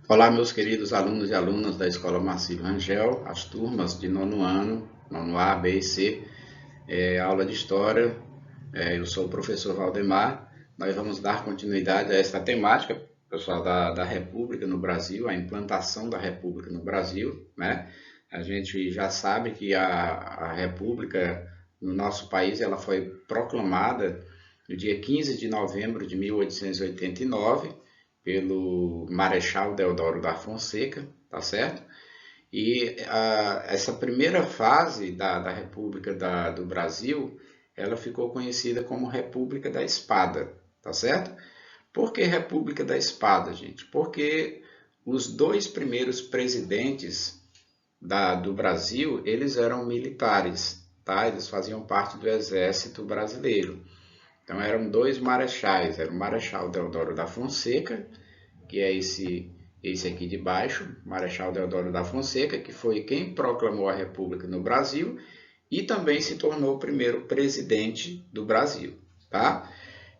Olá, meus queridos alunos e alunas da Escola Marcílio Rangel, as turmas de nono ano, nono A, B e C, aula de História. Eu sou o professor Valdemar. Nós vamos dar continuidade a esta temática, pessoal, da República no Brasil, a implantação da República no Brasil, né? A gente já sabe que a República no nosso país ela foi proclamada no dia 15 de novembro de 1889 pelo Marechal Deodoro da Fonseca, tá certo? E essa primeira fase da República do Brasil, ela ficou conhecida como República da Espada, tá certo? Por que República da Espada, gente? Porque os dois primeiros presidentes do Brasil, eles eram militares, tá? Eles faziam parte do Exército Brasileiro. Então eram dois marechais, era o Marechal Deodoro da Fonseca, que é esse aqui de baixo, Marechal Deodoro da Fonseca, que foi quem proclamou a República no Brasil e também se tornou o primeiro presidente do Brasil, tá?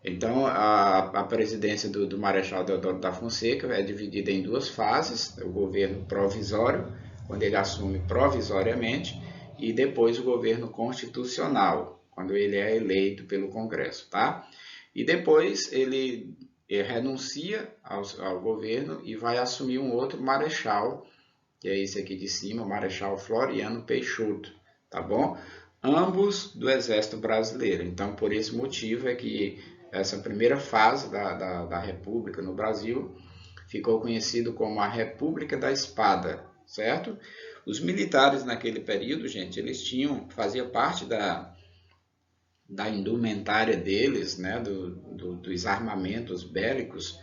Então, a presidência do Marechal Deodoro da Fonseca é dividida em duas fases: o governo provisório, quando ele assume provisoriamente, e depois o governo constitucional, quando ele é eleito pelo Congresso, tá? E depois ele renuncia ao governo e vai assumir um outro marechal, que é esse aqui de cima, o Marechal Floriano Peixoto, tá bom? Ambos do Exército Brasileiro. Então, por esse motivo é que essa primeira fase da República no Brasil ficou conhecido como a República da Espada, certo? Os militares naquele período, gente, eles fazia parte da indumentária deles, né, dos armamentos bélicos,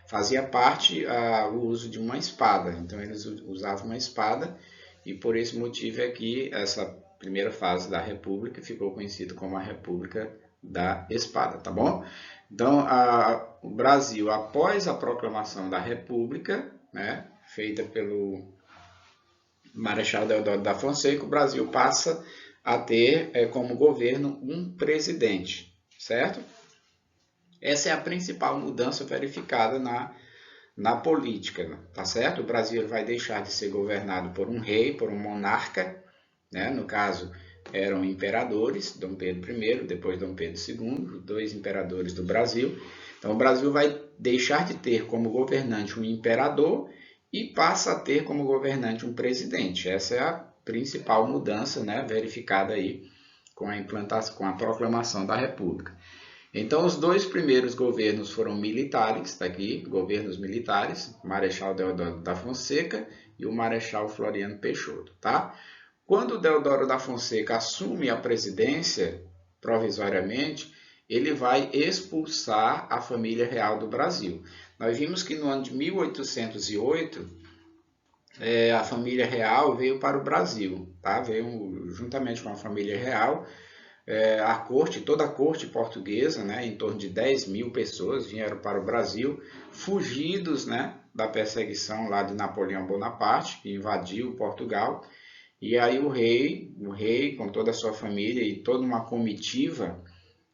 fazia parte o uso de uma espada. Então eles usavam uma espada e por esse motivo é que essa primeira fase da República ficou conhecida como a República da Espada, tá bom? Então o Brasil, após a proclamação da República, né, feita pelo Marechal Deodoro da Fonseca, o Brasil passa a ter como governo um presidente, certo? Essa é a principal mudança verificada na política, tá certo? O Brasil vai deixar de ser governado por um rei, por um monarca, né? No caso, eram imperadores, Dom Pedro I, depois Dom Pedro II, dois imperadores do Brasil. Então, o Brasil vai deixar de ter como governante um imperador e passa a ter como governante um presidente. Essa é a principal mudança, né, verificada aí com a implantação, com a proclamação da República. Então, os dois primeiros governos foram militares, tá aqui, governos militares, Marechal Deodoro da Fonseca e o Marechal Floriano Peixoto, tá? Quando Deodoro da Fonseca assume a presidência provisoriamente, ele vai expulsar a família real do Brasil. Nós vimos que no ano de 1808, a família real veio para o Brasil, tá? Veio juntamente com a família real, a corte, toda a corte portuguesa, né, em torno de 10 mil pessoas vieram para o Brasil, fugidos, né, da perseguição lá de Napoleão Bonaparte, que invadiu Portugal. E aí o rei com toda a sua família e toda uma comitiva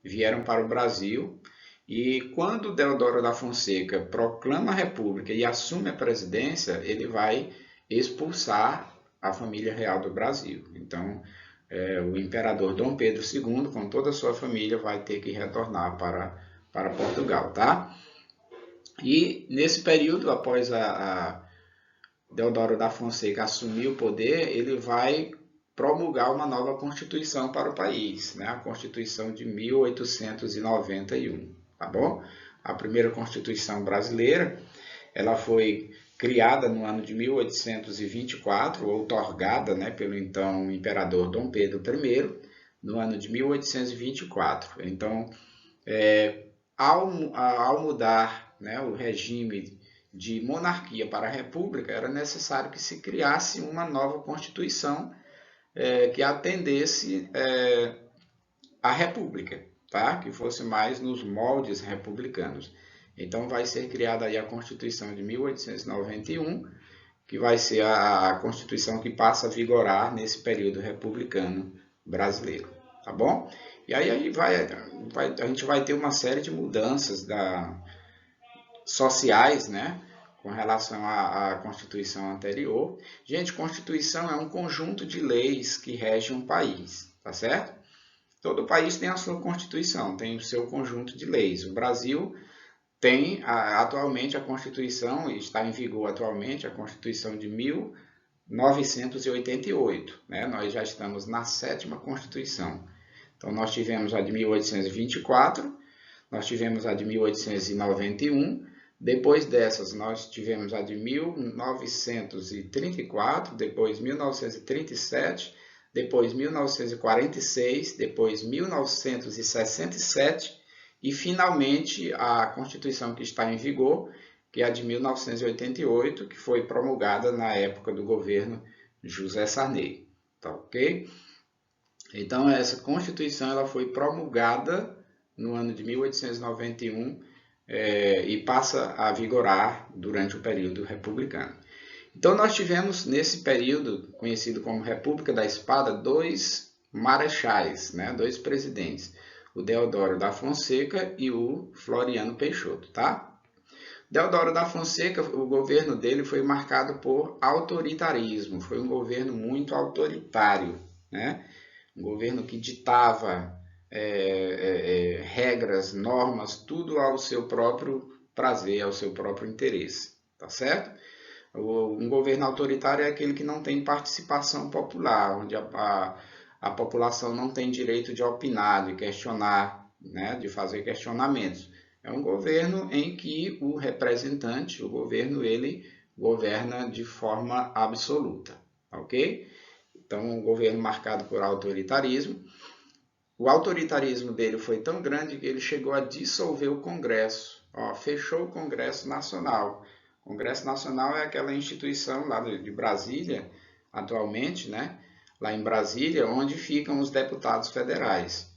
vieram para o Brasil. E quando Deodoro da Fonseca proclama a República e assume a presidência, ele vai expulsar a família real do Brasil. Então, o imperador Dom Pedro II, com toda a sua família, vai ter que retornar para Portugal, tá? E nesse período, após a Deodoro da Fonseca assumir o poder, ele vai promulgar uma nova Constituição para o país, né? A Constituição de 1891, tá bom? A primeira Constituição brasileira, ela foi criada no ano de 1824, outorgada, né, pelo então imperador Dom Pedro I, no ano de 1824. Então, ao mudar, né, o regime de monarquia para a república, era necessário que se criasse uma nova Constituição que atendesse a república, tá? Que fosse mais nos moldes republicanos. Então vai ser criada aí a Constituição de 1891, que vai ser a Constituição que passa a vigorar nesse período republicano brasileiro, tá bom? E aí a gente vai ter uma série de mudanças sociais, né? com relação à Constituição anterior. Gente, Constituição é um conjunto de leis que rege um país, tá certo? Todo país tem a sua Constituição, tem o seu conjunto de leis. O Brasil tem atualmente a Constituição, está em vigor atualmente, a Constituição de 1988, né? Nós já estamos na 7ª Constituição. Então, nós tivemos a de 1824, nós tivemos a de 1891, depois dessas nós tivemos a de 1934, depois 1937, depois 1946, depois 1967 e finalmente a Constituição que está em vigor, que é a de 1988, que foi promulgada na época do governo José Sarney, tá ok? Então essa Constituição ela foi promulgada no ano de 1891 e passa a vigorar durante o período republicano. Então nós tivemos nesse período, conhecido como República da Espada, 2 marechais, né? 2 presidentes, o Deodoro da Fonseca e o Floriano Peixoto, tá? Deodoro da Fonseca, o governo dele foi marcado por autoritarismo, foi um governo muito autoritário, né? Um governo que ditava regras, normas, tudo ao seu próprio prazer, ao seu próprio interesse, tá certo? Um governo autoritário é aquele que não tem participação popular, onde a população não tem direito de opinar, de questionar, né, de fazer questionamentos. É um governo em que o representante, o governo, ele governa de forma absoluta, ok? Então, um governo marcado por autoritarismo. O autoritarismo dele foi tão grande que ele chegou a dissolver o Congresso, fechou o Congresso Nacional. O Congresso Nacional é aquela instituição lá de Brasília, atualmente, né? Lá em Brasília, onde ficam os deputados federais.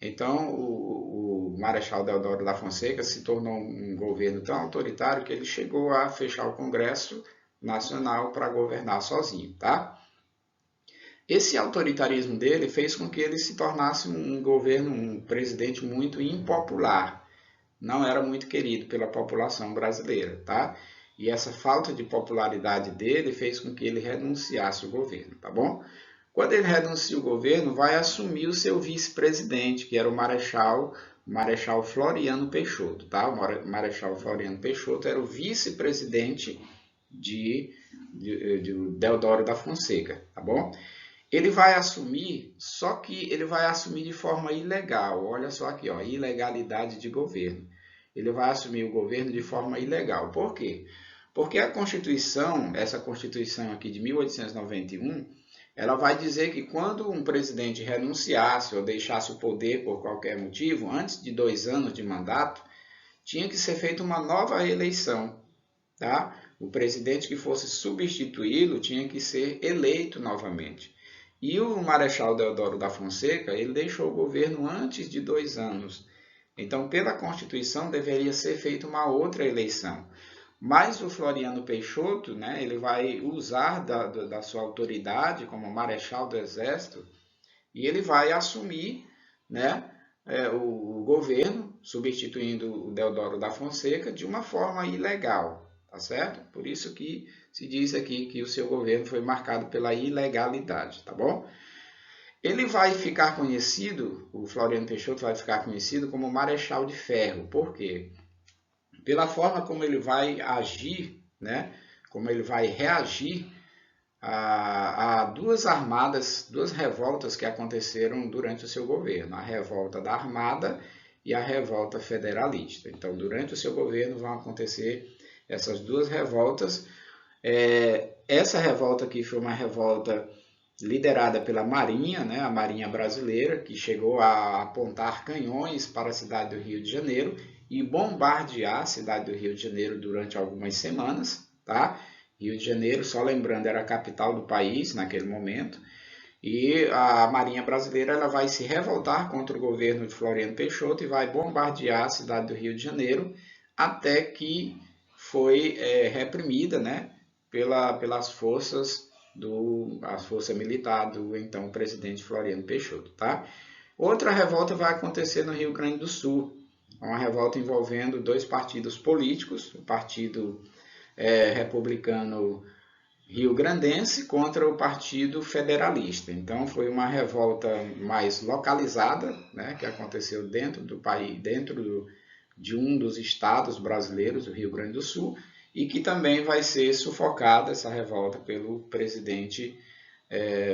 Então, o Marechal Deodoro da Fonseca se tornou um governo tão autoritário que ele chegou a fechar o Congresso Nacional para governar sozinho, tá? Esse autoritarismo dele fez com que ele se tornasse um governo, um presidente muito impopular. Não era muito querido pela população brasileira, tá? E essa falta de popularidade dele fez com que ele renunciasse o governo, tá bom? Quando ele renuncia o governo, vai assumir o seu vice-presidente, que era o Marechal Floriano Peixoto, tá? O Marechal Floriano Peixoto era o vice-presidente de Deodoro da Fonseca, tá bom? Ele vai assumir, só que ele vai assumir de forma ilegal. Olha só aqui, ó, ilegalidade de governo. Ele vai assumir o governo de forma ilegal. Por quê? Porque a Constituição, essa Constituição aqui de 1891, ela vai dizer que quando um presidente renunciasse ou deixasse o poder por qualquer motivo, antes de 2 anos de mandato, tinha que ser feita uma nova eleição, tá? O presidente que fosse substituí-lo tinha que ser eleito novamente. E o Marechal Deodoro da Fonseca, ele deixou o governo antes de 2 anos. Então, pela Constituição, deveria ser feita uma outra eleição. Mas o Floriano Peixoto, né, ele vai usar da sua autoridade como Marechal do Exército e ele vai assumir, né, o governo, substituindo o Deodoro da Fonseca, de uma forma ilegal, tá certo? Por isso que se diz aqui que o seu governo foi marcado pela ilegalidade, tá bom? Ele vai ficar conhecido, o Floriano Peixoto vai ficar conhecido como Marechal de Ferro. Por quê? Pela forma como ele vai agir, né? Como ele vai reagir a 2 armadas, 2 revoltas que aconteceram durante o seu governo. A revolta da Armada e a revolta federalista. Então, durante o seu governo vão acontecer essas 2 revoltas. Essa revolta aqui foi uma revolta liderada pela Marinha, né, a Marinha brasileira, que chegou a apontar canhões para a cidade do Rio de Janeiro e bombardear a cidade do Rio de Janeiro durante algumas semanas, tá? Rio de Janeiro, só lembrando, era a capital do país naquele momento, e a Marinha brasileira ela vai se revoltar contra o governo de Floriano Peixoto e vai bombardear a cidade do Rio de Janeiro até que foi reprimida, né, pelas forças a força militar do então presidente Floriano Peixoto, tá? Outra revolta vai acontecer no Rio Grande do Sul, uma revolta envolvendo 2 partidos políticos, o Partido republicano rio-grandense contra o Partido Federalista. Então foi uma revolta mais localizada, né, que aconteceu dentro do país, de um dos estados brasileiros, o Rio Grande do Sul, e que também vai ser sufocada essa revolta pelo presidente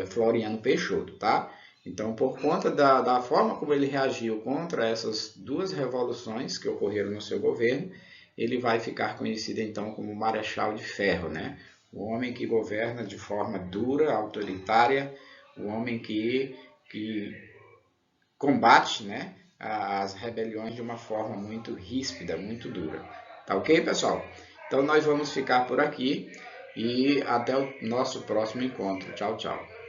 Floriano Peixoto, tá? Então, por conta da forma como ele reagiu contra essas duas revoluções que ocorreram no seu governo, ele vai ficar conhecido então como Marechal de Ferro, né? O homem que governa de forma dura, autoritária, o homem que combate, né, as rebeliões de uma forma muito ríspida, muito dura. Tá ok, pessoal? Então nós vamos ficar por aqui e até o nosso próximo encontro. Tchau, tchau.